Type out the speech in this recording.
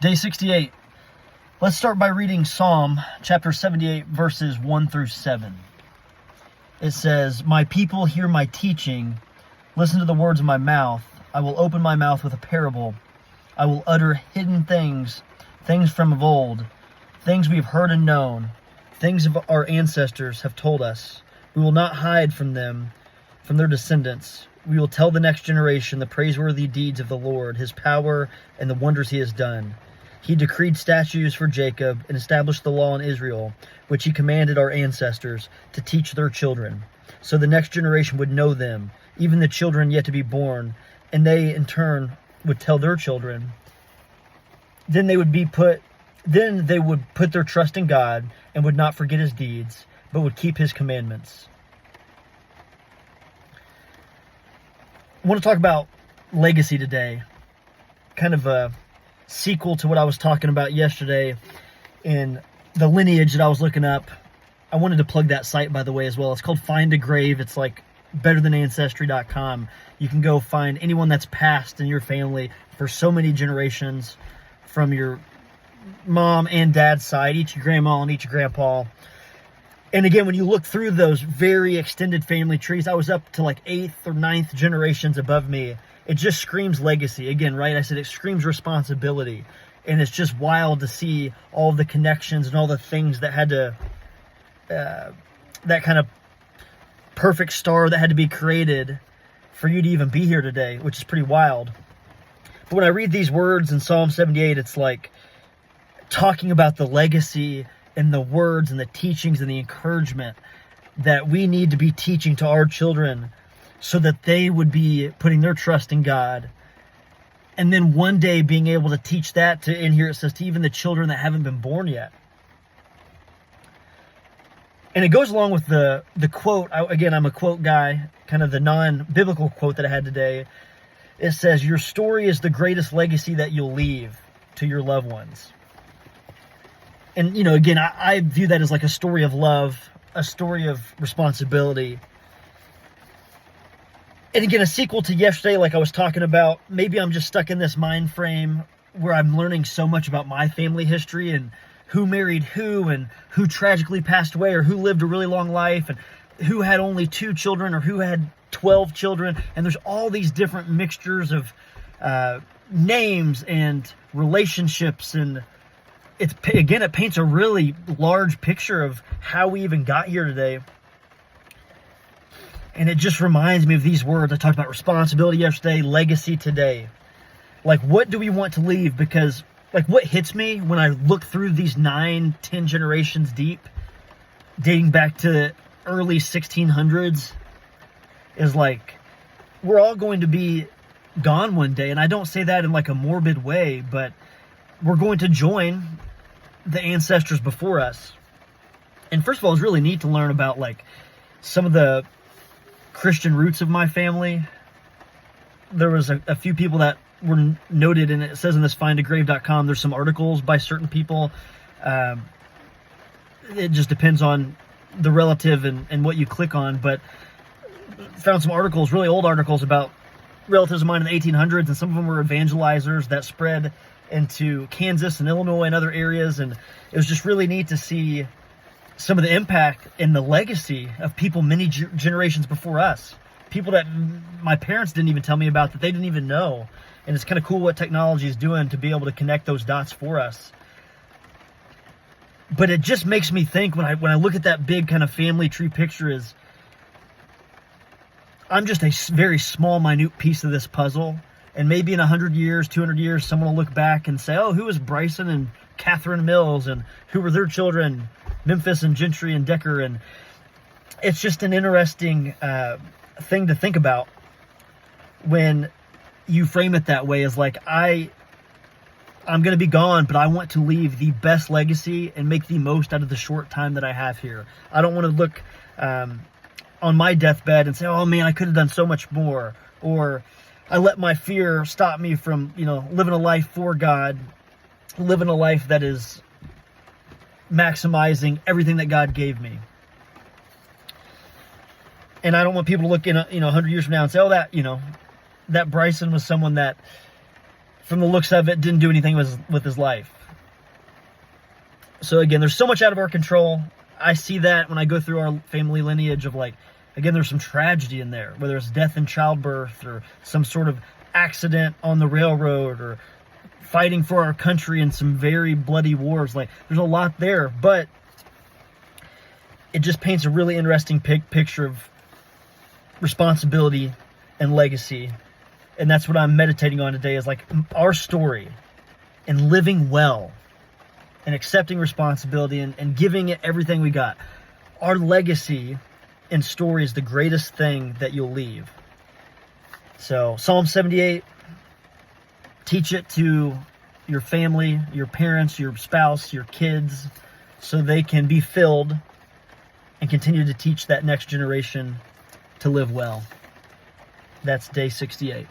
Day 68. Let's start by reading Psalm chapter 78, verses 1 through 7. It says, "My people hear my teaching. Listen to the words of my mouth. I will open my mouth with a parable. I will utter hidden things, things from of old, things we have heard and known, things of our ancestors have told us. We will not hide from them, from their descendants. We will tell the next generation the praiseworthy deeds of the Lord, his power, and the wonders he has done. He decreed statutes for Jacob and established the law in Israel, which he commanded our ancestors to teach their children, so the next generation would know them, even the children yet to be born, and they in turn would tell their children. Then they would put their trust in God and would not forget his deeds, but would keep his commandments." I want to talk about legacy today, kind of a sequel to what I was talking about yesterday in the lineage that I was looking up. I wanted to plug that site, by the way, as well. It's called Find a Grave. It's like better than Ancestry.com. You can go find anyone that's passed in your family for so many generations, from your mom and dad's side, each grandma and each grandpa. And again, when you look through those very extended family trees, I was up to like 8th or 9th generations above me. It just screams legacy. Again, right? I said it screams responsibility. And it's just wild to see all the connections and all the things that had to, that kind of perfect star that had to be created for you to even be here today, which is pretty wild. But when I read these words in Psalm 78, it's like talking about the legacy and the words and the teachings and the encouragement that we need to be teaching to our children, so that they would be putting their trust in God. And then one day being able to teach that to, in here it says, to even the children that haven't been born yet. And it goes along with the quote. Again, I'm a quote guy, kind of the non-biblical quote that I had today. It says, "Your story is the greatest legacy that you'll leave to your loved ones." And, you know, again, I view that as like a story of love, a story of responsibility. And again, a sequel to yesterday, like I was talking about, maybe I'm just stuck in this mind frame where I'm learning so much about my family history and who married who and who tragically passed away or who lived a really long life and who had only 2 children or who had 12 children. And there's all these different mixtures of names and relationships. And it paints a really large picture of how we even got here today. And it just reminds me of these words. I talked about responsibility yesterday, legacy today. Like, what do we want to leave? Because, like, what hits me when I look through these 9-10 generations deep, dating back to early 1600s, is like, we're all going to be gone one day. And I don't say that in like a morbid way, but we're going to join the ancestors before us. And first of all, it's really neat to learn about like some of the Christian roots of my family. There was a few people that were noted, and it says in this findagrave.com, there's some articles by certain people. It just depends on the relative and what you click on, but found some articles, really old articles about relatives of mine in the 1800s, and some of them were evangelizers that spread into Kansas and Illinois and other areas. And it was just really neat to see some of the impact and the legacy of people many generations before us. People that my parents didn't even tell me about, that they didn't even know. And it's kind of cool what technology is doing to be able to connect those dots for us. But it just makes me think when I look at that big kind of family tree picture, is I'm just a very small, minute piece of this puzzle. And maybe in 100 years, 200 years, someone will look back and say, oh, who was Bryson and Catherine Mills, and who were their children, Memphis and Gentry and Decker. And it's just an interesting thing to think about when you frame it that way, is like, I'm going to be gone, but I want to leave the best legacy and make the most out of the short time that I have here. I don't want to look on my deathbed and say, oh man, I could have done so much more. Or I let my fear stop me from, living a life for God, living a life that is maximizing everything that God gave me. And I don't want people to look in, 100 years from now and say, oh, that Bryson was someone that from the looks of it, didn't do anything with his life. So again, there's so much out of our control. I see that when I go through our family lineage of like, again, there's some tragedy in there, whether it's death in childbirth or some sort of accident on the railroad or fighting for our country in some very bloody wars. Like, there's a lot there, but it just paints a really interesting picture of responsibility and legacy. And that's what I'm meditating on today, is like our story and living well and accepting responsibility and giving it everything we got. Our legacy and story is the greatest thing that you'll leave. So Psalm 78, teach it to your family, your parents, your spouse, your kids, so they can be filled and continue to teach that next generation to live well. That's day 68.